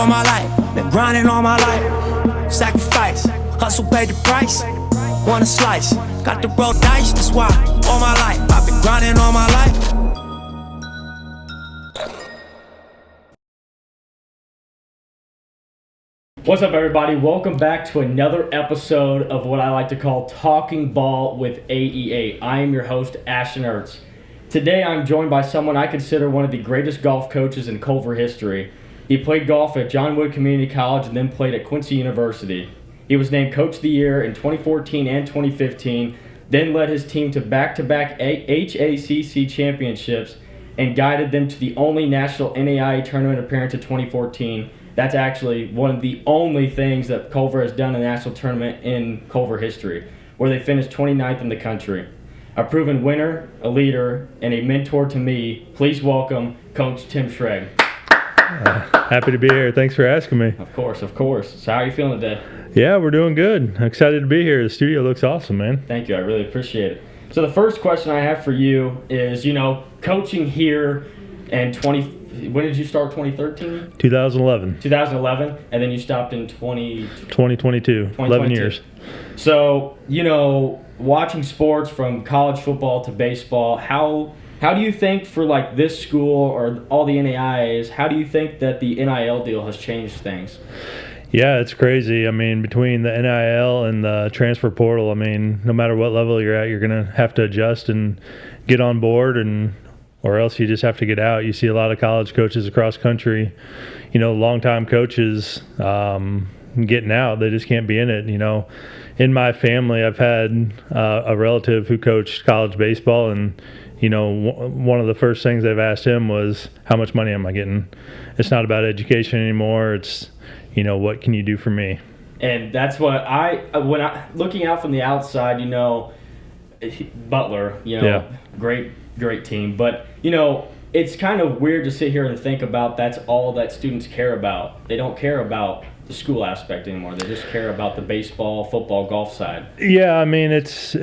all my life, been grinding all my life. Sacrifice, hustle paid the price. Want a slice, got to roll dice, that's why all my life, I've been grinding all my life. What's up, everybody? Welcome back to another episode of what I like to call Talking Ball with AE8. I am your host, Ashton Ertz. Today, I'm joined by someone I consider one of the greatest golf coaches in Culver history. He played golf at John Wood Community College and then played at Quincy University. He was named Coach of the Year in 2014 and 2015, then led his team to back-to-back HACC championships and guided them to the only national NAIA tournament appearance in 2014. That's actually one of the only things that Culver has done in a national tournament in Culver history, where they finished 29th in the country. A proven winner, a leader, and a mentor to me. Please welcome Coach Tim Schrage. Happy to be here. Thanks for asking me. Of course. So how are you feeling today? Yeah, we're doing good. Excited to be here. The studio looks awesome, man. Thank you. I really appreciate it. So the first question I have for you is, coaching here and when did you start, 2013? 2011. 2011, and then you stopped in 2022. 11 years. So, watching sports from college football to baseball, how do you think for like this school or all the NAIAs, how do you think that the NIL deal has changed things? Yeah, it's crazy. I mean, between the NIL and the transfer portal, I mean, no matter what level you're at, you're going to have to adjust and get on board, or else you just have to get out. You see a lot of college coaches across country, longtime coaches getting out. They just can't be in it. In my family, I've had a relative who coached college baseball, and one of the first things they've asked him was, how much money am I getting? It's not about education anymore. It's, what can you do for me? And that's what looking out from the outside, Butler, yeah. great team. But, it's kind of weird to sit here and think about that's all that students care about. They don't care about the school aspect anymore. They just care about the baseball, football, golf side. Yeah, I mean, it's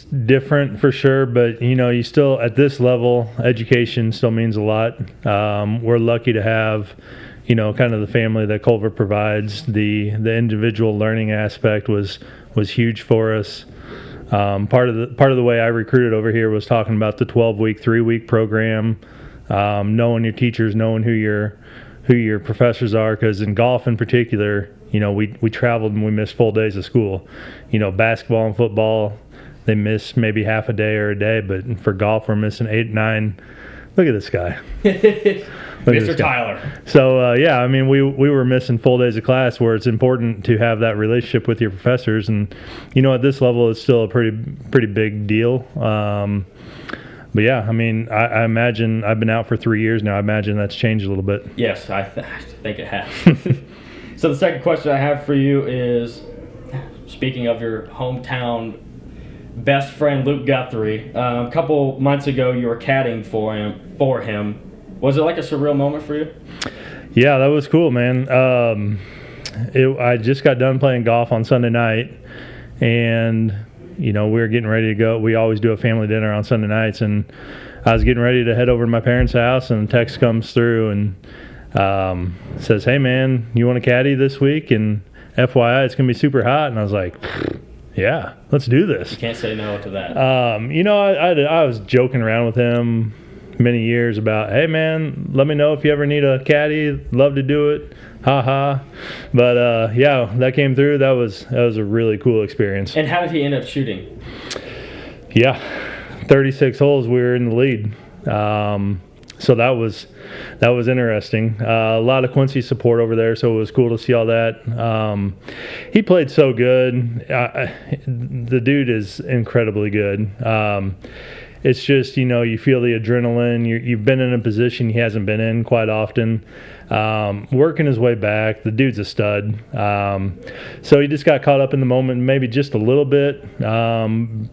different for sure, but, you still, at this level, education still means a lot. We're lucky to have, kind of the family that Culver provides. The individual learning aspect was huge for us. Part of the way I recruited over here was talking about the 12-week, 3-week program, knowing your teachers, knowing who your professors are, because in golf in particular, we traveled and we missed full days of school. Basketball and football, they miss maybe half a day or a day, but for golf, we're missing 8, 9. Look at this guy. Mr. Tyler. So, I mean, we were missing full days of class, where it's important to have that relationship with your professors. And, at this level, it's still a pretty big deal. But, yeah, I mean, I imagine I've been out for 3 years now. I imagine that's changed a little bit. Yes, I think it has. So the second question I have for you is, speaking of your hometown best friend, Luke Guthrie, a couple months ago you were caddying for him. Was it like a surreal moment for you? Yeah, that was cool, man. I just got done playing golf on Sunday night, and we were getting ready to go. We always do a family dinner on Sunday nights, and I was getting ready to head over to my parents' house, and a text comes through and says, "Hey, man, you want to caddy this week? And FYI, it's going to be super hot." And I was like, "Yeah, let's do this." You can't say no to that. I was joking around with him many years about, "Hey, man, let me know if you ever need a caddy. Love to do it." Ha. But that came through. That was a really cool experience. And how did he end up shooting? Yeah, 36 holes. We were in the lead. So that was interesting. A lot of Quincy support over there, so it was cool to see all that. He played so good. The dude is incredibly good. It's just, you feel the adrenaline. You've been in a position he hasn't been in quite often. Working his way back. The dude's a stud. So he just got caught up in the moment, maybe just a little bit. And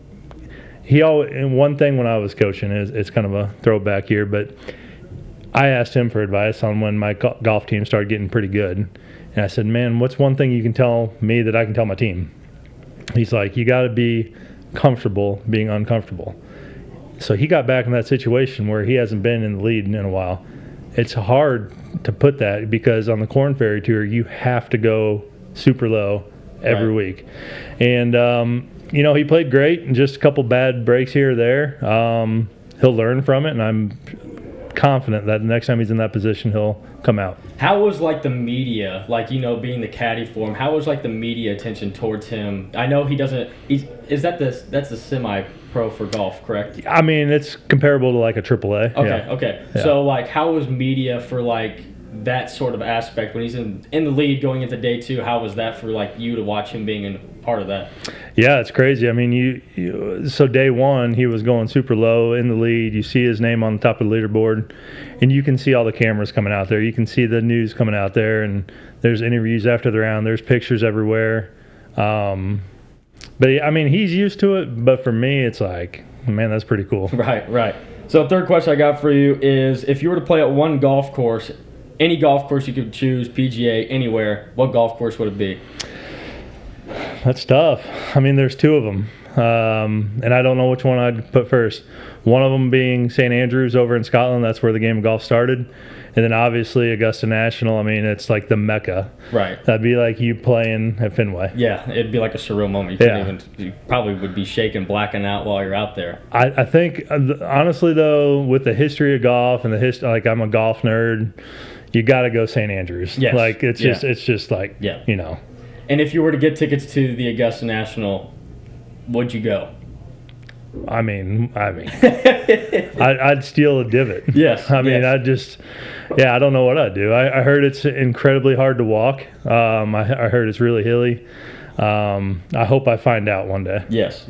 one thing when I was coaching, it's kind of a throwback here, but I asked him for advice on when my golf team started getting pretty good. And I said, "Man, what's one thing you can tell me that I can tell my team?" He's like, "You got to be comfortable being uncomfortable." So he got back in that situation where he hasn't been in the lead in a while. it's hard to put that because on the Corn Ferry Tour, you have to go super low every week. And, he played great and just a couple bad breaks here or there. He'll learn from it, and I'm confident that the next time he's in that position, he'll come out. How was the media, being the caddy for him? How was the media attention towards him? I know he doesn't. That's the semi-pro for golf, correct? I mean, it's comparable to a AAA. Okay. Yeah. So how was media for that sort of aspect when he's in the lead going into day 2? How was that for you to watch him being in part of that? Yeah, it's crazy. I mean, so day 1 he was going super low in the lead. You see his name on the top of the leaderboard, and you can see all the cameras coming out there. You can see the news coming out there, and there's interviews after the round. There's pictures everywhere. But I mean, he's used to it. But for me, it's man, that's pretty cool. Right. So third question I got for you is, if you were to play at one golf course, any golf course you could choose, PGA, anywhere, what golf course would it be? That's tough. I mean, there's 2 of them, and I don't know which one I'd put first. One of them being St. Andrews over in Scotland. That's where the game of golf started. And then obviously Augusta National. I mean, it's the Mecca. Right. That'd be like you playing at Fenway. Yeah, it'd be like a surreal moment. You probably would be shaking, blacking out while you're out there. I think, honestly, though, with the history of golf and the history, I'm a golf nerd, you got to go St. Andrews. Yes. It's just And if you were to get tickets to the Augusta National, would you go? I mean, I'd steal a divot. Yes. I mean, I don't know what I'd do. I heard it's incredibly hard to walk. I heard it's really hilly. I hope I find out one day. Yes.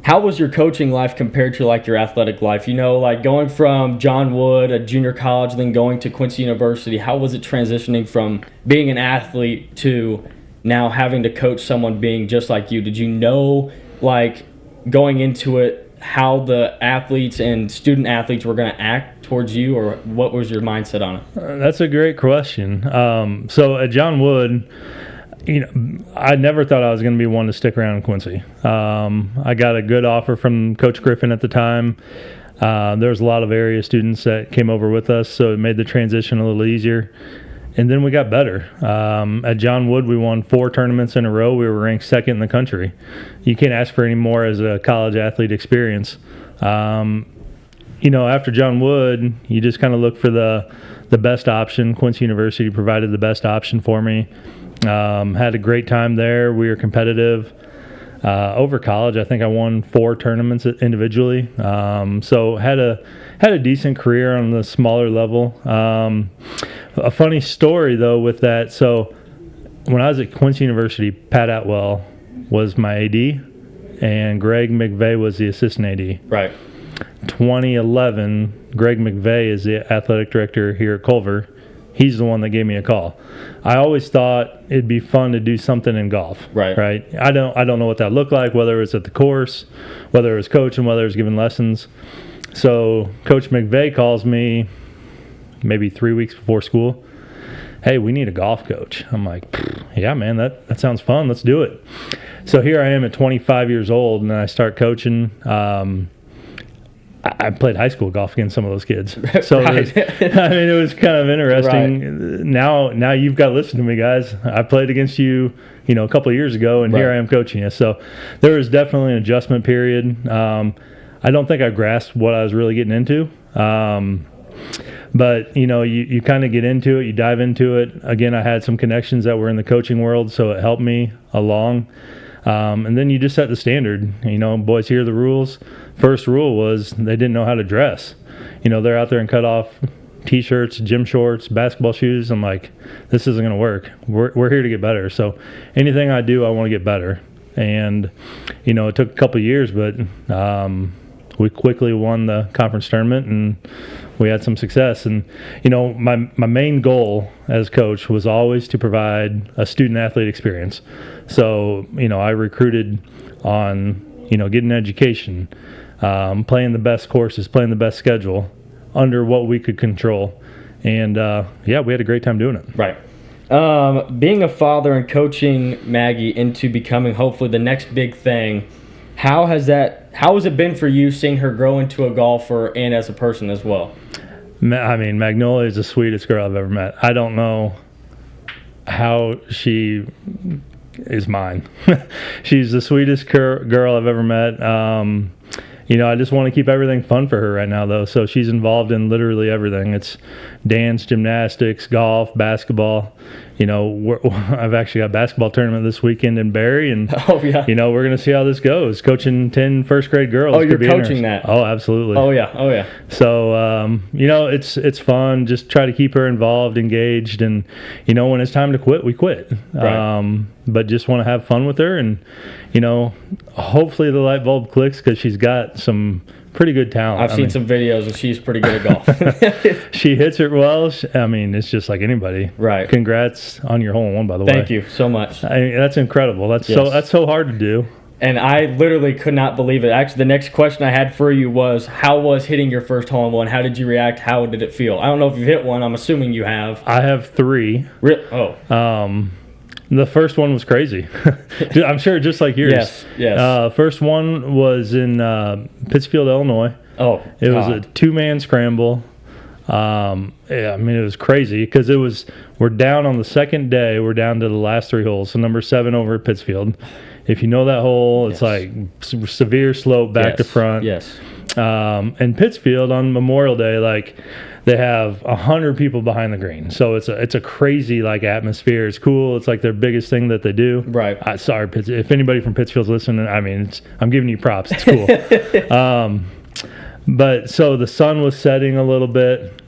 How was your coaching life compared to your athletic life? Going from John Wood, a junior college, then going to Quincy University. How was it transitioning from being an athlete to now having to coach someone being just like you? Did you know, going into it, how the athletes and student athletes were going to act towards you, or what was your mindset on it? That's a great question. So at John Wood, I never thought I was going to be one to stick around in Quincy. I got a good offer from Coach Griffin at the time. There was a lot of area students that came over with us, so it made the transition a little easier. And then we got better. At John Wood, we won 4 tournaments in a row. We were ranked 2nd in the country. You can't ask for any more as a college athlete experience. After John Wood, you just kind of look for the best option. Quincy University provided the best option for me. Had a great time there. We were competitive. Over college, I think I won 4 tournaments individually. So had a decent career on the smaller level. A funny story though with that. So when I was at Quincy University, Pat Atwell was my AD, and Greg McVeigh was the assistant AD. Right. 2011, Greg McVeigh is the athletic director here at Culver. He's the one that gave me a call. I always thought it'd be fun to do something in golf. Right. I don't know what that looked like, whether it was at the course, whether it was coaching, whether it was giving lessons. So Coach McVeigh calls me maybe 3 weeks before school. Hey, we need a golf coach. I'm like, yeah, man, that sounds fun. Let's do it. So here I am at 25 years old, and I start coaching. I played high school golf against some of those kids. So it was kind of interesting. Right. Now you've got to listen to me, guys. I played against you, a couple of years ago, and here I am coaching you. So there was definitely an adjustment period. I don't think I grasped what I was really getting into. But, you kind of get into it, you dive into it. Again, I had some connections that were in the coaching world, so it helped me along. And then you just set the standard. Boys, here are the rules. First rule was they didn't know how to dress. They're out there in cut-off T-shirts, gym shorts, basketball shoes. I'm like, this isn't going to work. We're here to get better. So anything I do, I want to get better. And, it took a couple of years, but we quickly won the conference tournament, and we had some success. And, my main goal as coach was always to provide a student-athlete experience. So, I recruited on, getting an education, playing the best courses, playing the best schedule under what we could control. And, we had a great time doing it. Right. Being a father and coaching Maggie into becoming hopefully the next big thing, how has it been for you seeing her grow into a golfer and as a person as well? I mean, Magnolia is the sweetest girl I've ever met. I don't know how she is mine. She's the sweetest girl I've ever met. I just want to keep everything fun for her right now, though. So she's involved in literally everything. It's dance, gymnastics, golf, basketball. I've actually got a basketball tournament this weekend in Barrie, and we're going to see how this goes. Coaching 10 first grade girls. Oh, you're coaching that? Oh, absolutely. Oh yeah. So it's fun. Just try to keep her involved, engaged, and when it's time to quit, we quit. Right. But just want to have fun with her, and hopefully the light bulb clicks because she's got some pretty good talent. I've seen some videos, and she's pretty good at golf. She hits it well. It's just like anybody. Right. Congrats on your hole-in-one, by the way. Thank you so much. That's incredible. That's so hard to do. And I literally could not believe it. Actually, the next question I had for you was, how was hitting your first hole-in-one? How did you react? How did it feel? I don't know if you've hit one. I'm assuming you have. I have 3. Oh. The first one was crazy. I'm sure just like yours. Yes. First one was in Pittsfield, Illinois. Oh, it was a 2-man scramble. It was crazy because we're down on the second day. We're down to the last 3 holes. So number 7 over at Pittsfield. If you know that hole, it's like severe slope back to front. Yes. And Pittsfield on Memorial Day, they have 100 people behind the green, so it's a crazy atmosphere. It's cool. It's like their biggest thing that they do. Right. Sorry, if anybody from Pittsfield's listening, I'm giving you props. It's cool. But so the sun was setting a little bit.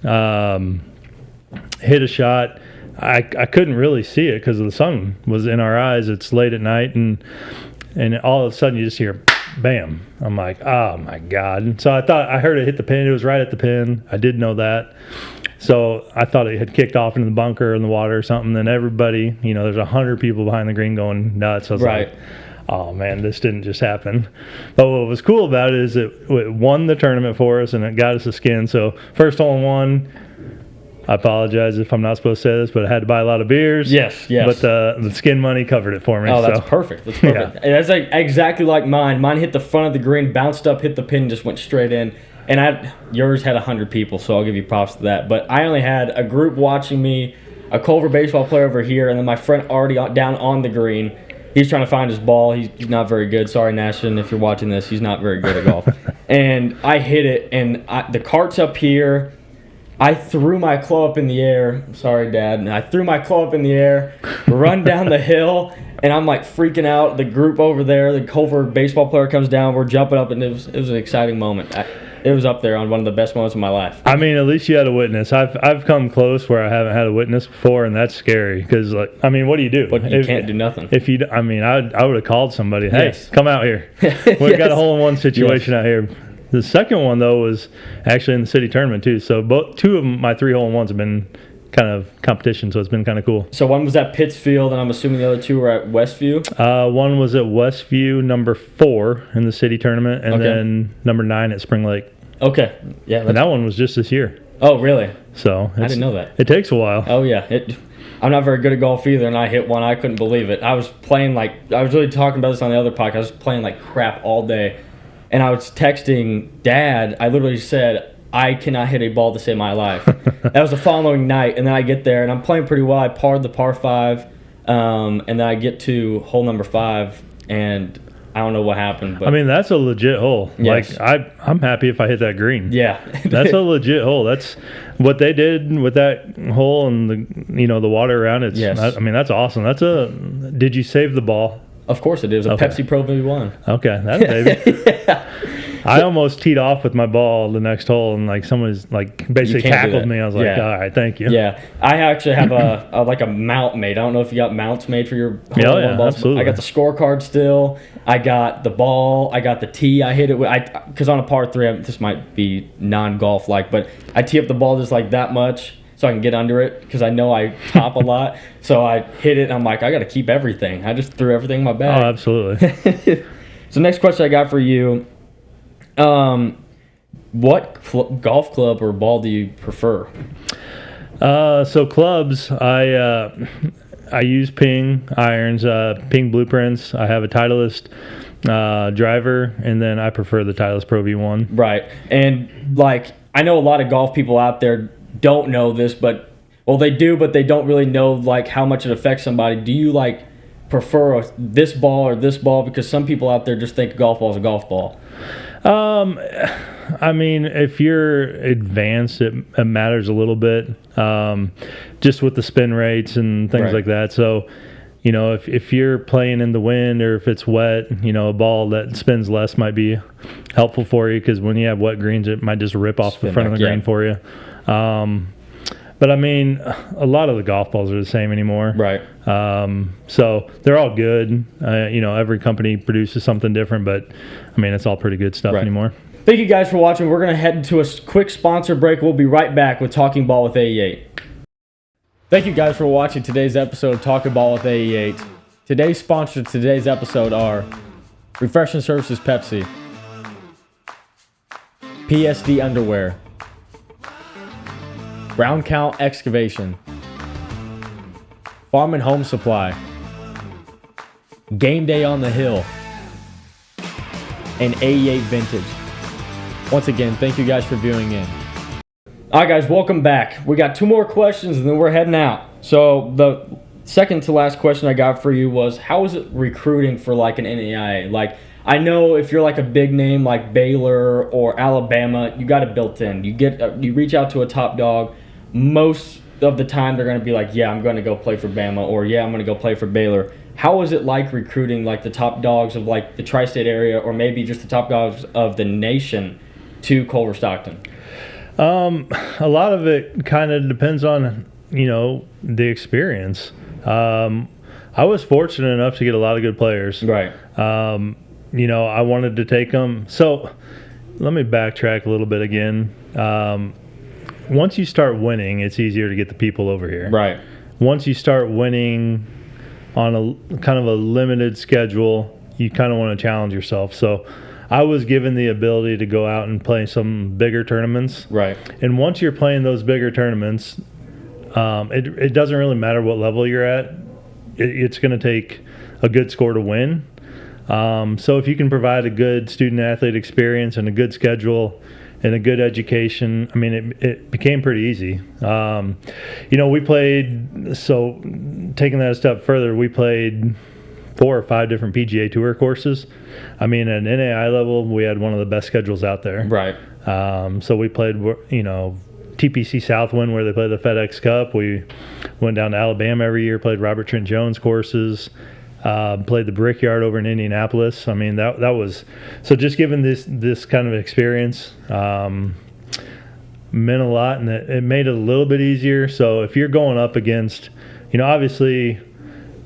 Hit a shot. I couldn't really see it because the sun was in our eyes. It's late at night, and all of a sudden you just hear bam. I'm like, oh my God. So I heard it hit the pin. It was right at the pin. I did know that. So I thought it had kicked off into the bunker in the water or something. Then everybody, there's 100 people behind the green going nuts. I was like, oh man, this didn't just happen. But what was cool about it is it won the tournament for us, and it got us a skin. So first hole-in-one. I apologize if I'm not supposed to say this, but I had to buy a lot of beers. Yes. But the skin money covered it for me. Oh, that's perfect. That's perfect. Yeah. That's exactly like mine. Mine hit the front of the green, bounced up, hit the pin, just went straight in. And yours had 100 people, so I'll give you props to that. But I only had a group watching me, a Culver baseball player over here, and then my friend already down on the green. He's trying to find his ball. He's not very good. Sorry, Nashon, if you're watching this. He's not very good at golf. And I hit it, and the cart's up here. I threw my club up in the air. Sorry, Dad. And I threw my club up in the air, run down the hill, and I'm freaking out. The group over there, the Culver baseball player comes down. We're jumping up, and it was an exciting moment. It was up there on one of the best moments of my life. At least you had a witness. I've come close where I haven't had a witness before, and that's scary because, what do you do? But you can't do nothing. I would have called somebody. Hey, come out here. We've got a hole-in-one situation out here. The second one, though, was actually in the city tournament, too. So 2 of my 3 hole-in-ones have been kind of competition, so it's been kind of cool. So one was at Pittsfield, and I'm assuming the other 2 were at Westview? One was at Westview, number 4 in the city tournament, and then number 9 at Spring Lake. Okay. Yeah. And that one was just this year. Oh, really? So I didn't know that. It takes a while. Oh, yeah. I'm not very good at golf either, and I hit one. I couldn't believe it. I was playing I was really talking about this on the other podcast. I was playing like crap all day. And I was texting Dad. I literally said, I cannot hit a ball to save my life. That was the following night. And then I get there, and I'm playing pretty well. I parred the par 5. And then I get to hole number 5, and I don't know what happened. But that's a legit hole. Yes. I'm happy if I hit that green. Yeah. That's a legit hole. That's what they did with that hole and the water around it. Yes. That's awesome. Did you save the ball? Of course it is. A Pepsi Pro V1. Okay, that's baby. Yeah. I almost teed off with my ball the next hole, and someone's basically tackled me. I was like, all right, thank you. Yeah, I actually have a mount made. I don't know if you got mounts made for your hole-in-one balls. Absolutely. I got the scorecard still. I got the ball. I got the tee. I hit it with because on a par 3, this might be non-golf like, but I tee up the ball just like that much, so I can get under it because I know I top a lot. So I hit it, and I'm like, I got to keep everything. I just threw everything in my bag. Oh, absolutely. So next question I got for you, what golf club or ball do you prefer? So clubs, I use Ping irons, Ping blueprints. I have a Titleist driver, and then I prefer the Titleist Pro V1. Right, and I know a lot of golf people out there don't know this, but well, they do, but they don't really know like how much it affects somebody. Do you like prefer this ball or this ball? Because some people out there just think a golf ball is a golf ball. I mean, if you're advanced, it matters a little bit, just with the spin rates and things like that. So, you know, if you're playing in the wind or if it's wet, you know, a ball that spins less might be helpful for you, because when you have wet greens, it might just rip off the front of the green for you. But I mean, a lot of the golf balls are the same anymore. Right. So they're all good. You know, every company produces something different, but I mean, it's all pretty good stuff anymore. Thank you guys for watching. We're going to head into a quick sponsor break. We'll be right back with Talking Ball with AE8. Thank you guys for watching today's episode of Talking Ball with AE8. Today's sponsors to today's episode are Refreshing Services Pepsi, PSD Underwear, Round Count Excavation, Farm and Home Supply, Game Day on the Hill, and AE8 Vintage. Once again, thank you guys for viewing in. All right, guys, welcome back. We got 2 more questions, and then we're heading out. So the second to last question I got for you was, how is it recruiting for like an NAIA? Like, I know if you're like a big name like Baylor or Alabama, you got it built in. You reach out to a top dog. Most of the time, they're going to be like, yeah, I'm going to go play for Bama, or yeah, I'm going to go play for Baylor. How is it like recruiting like the top dogs of like the tri-state area, or maybe just the top dogs of the nation to Culver Stockton? A lot of it kind of depends on, you know, the experience. I was fortunate enough to get a lot of good players. Right. You know, I wanted to take them. So let me backtrack a little bit again. Once you start winning, it's easier to get the people over here. Right. Once you start winning on a kind of a limited schedule, you kind of want to challenge yourself. So I was given the ability to go out and play some bigger tournaments. Right. And once you're playing those bigger tournaments, it doesn't really matter what level you're at. It's going to take a good score to win. So if you can provide a good student-athlete experience and a good schedule and a good education, I mean, it became pretty easy. You know, we played, so taking that a step further, we played 4 or 5 different PGA Tour courses. I mean, at an NAI level, we had one of the best schedules out there. Right. So we played, you know, TPC Southwind, where they play the FedEx Cup. We went down to Alabama every year, played Robert Trent Jones courses, played the Brickyard over in Indianapolis. I mean, that was, so just given this kind of experience meant a lot, and it made it a little bit easier. So if you're going up against, you know, obviously,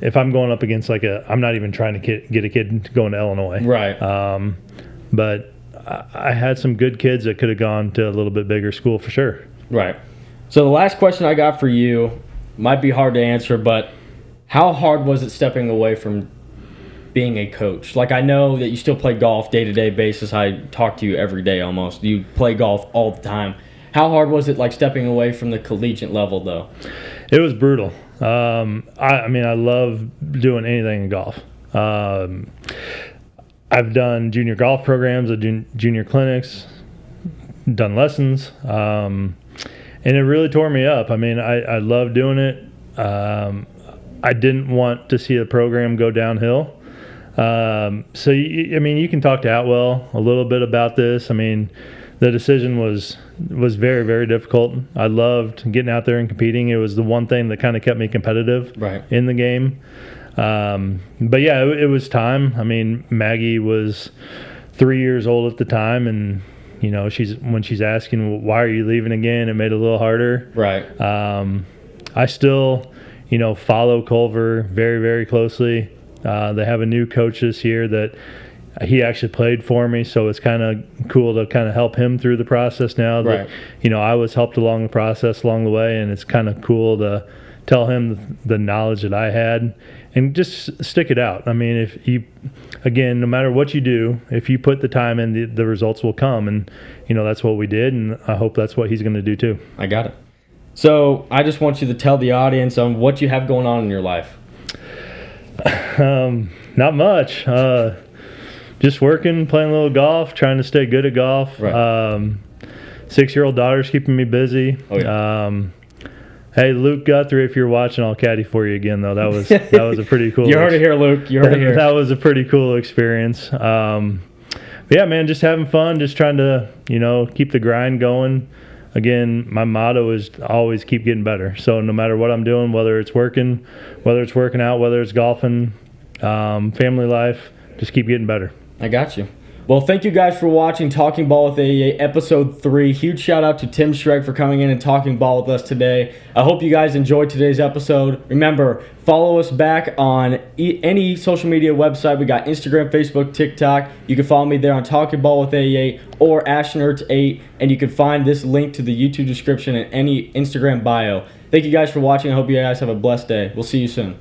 if I'm going up against like I'm not even trying to get a kid going to Illinois. Right. But I had some good kids that could have gone to a little bit bigger school for sure. Right. So the last question I got for you might be hard to answer, but how hard was it stepping away from being a coach? Like, I know that you still play golf day-to-day basis. I talk to you every day almost. You play golf all the time. How hard was it, like, stepping away from the collegiate level, though? It was brutal. I mean, I love doing anything in golf. I've done junior golf programs, I've done junior clinics, done lessons, and it really tore me up. I mean, I love doing it. I didn't want to see the program go downhill. So, I mean, you can talk to Atwell a little bit about this. I mean, the decision was very, very difficult. I loved getting out there and competing. It was the one thing that kind of kept me competitive in the game. But yeah, it was time. I mean, Maggie was 3 years old at the time, and you know, when she's asking, why are you leaving again, it made it a little harder. Right. I still, you know, follow Culver very, very closely. They have a new coach this year that he actually played for me, so it's kind of cool to kind of help him through the process now that, you know, I was helped along the process along the way, and it's kind of cool to tell him the knowledge that I had and just stick it out. I mean, if you, again, no matter what you do, if you put the time in, the results will come, and, you know, that's what we did, and I hope that's what he's going to do too. I got it. So I just want you to tell the audience on what you have going on in your life. Not much. Just working, playing a little golf, trying to stay good at golf. Right. 6-year-old daughter's keeping me busy. Oh, yeah. Hey, Luke Guthrie, if you're watching, I'll caddy for you again, though. That was a pretty cool. You heard it here, Luke. You heard it here. That was a pretty cool experience. Yeah, man, just having fun, just trying to, keep the grind going. Again, my motto is always keep getting better. So no matter what I'm doing, whether it's working out, whether it's golfing, family life, just keep getting better. I got you. Well, thank you guys for watching Talking Ball with AE8 Episode 3. Huge shout out to Tim Schrage for coming in and talking ball with us today. I hope you guys enjoyed today's episode. Remember, follow us back on any social media website. We got Instagram, Facebook, TikTok. You can follow me there on Talking Ball with AE8 or AshtonErtz8, and you can find this link to the YouTube description and any Instagram bio. Thank you guys for watching. I hope you guys have a blessed day. We'll see you soon.